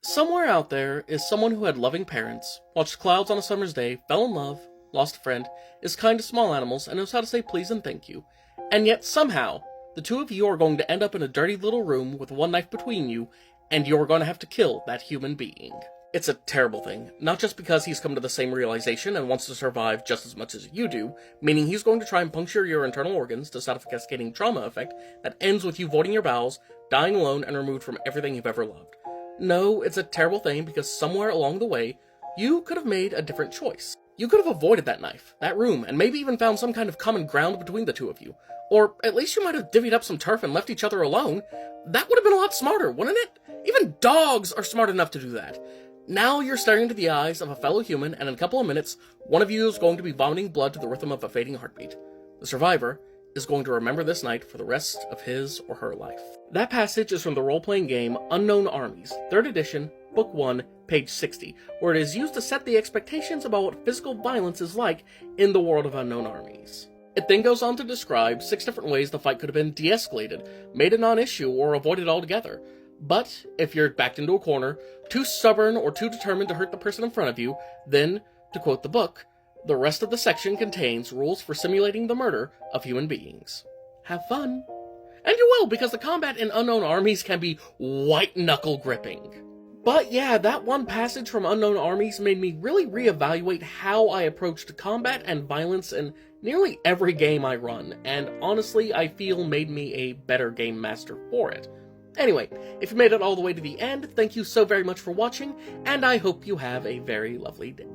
Somewhere out there is someone who had loving parents, watched clouds on a summer's day, fell in love, lost a friend, is kind to small animals, and knows how to say please and thank you. And yet, somehow, the two of you are going to end up in a dirty little room with one knife between you, and you're going to have to kill that human being. It's a terrible thing, not just because he's come to the same realization and wants to survive just as much as you do, meaning he's going to try and puncture your internal organs to set off a cascading trauma effect that ends with you voiding your bowels, dying alone, and removed from everything you've ever loved. No, it's a terrible thing because somewhere along the way, you could have made a different choice. You could have avoided that knife, that room, and maybe even found some kind of common ground between the two of you. Or at least you might have divvied up some turf and left each other alone. That would have been a lot smarter, wouldn't it? Even dogs are smart enough to do that. Now you're staring into the eyes of a fellow human, and in a couple of minutes, one of you is going to be vomiting blood to the rhythm of a fading heartbeat. The survivor is going to remember this night for the rest of his or her life. That passage is from the role-playing game Unknown Armies, 3rd edition, Book 1, page 60, where it is used to set the expectations about what physical violence is like in the world of Unknown Armies. It then goes on to describe 6 different ways the fight could have been de-escalated, made a non-issue, or avoided altogether. But if you're backed into a corner, too stubborn or too determined to hurt the person in front of you, then, to quote the book, the rest of the section contains rules for simulating the murder of human beings. Have fun. And you will, because the combat in Unknown Armies can be white-knuckle gripping. But yeah, that one passage from Unknown Armies made me really reevaluate how I approached combat and violence in nearly every game I run, and honestly, I feel made me a better game master for it. Anyway, if you made it all the way to the end, thank you so very much for watching, and I hope you have a very lovely day.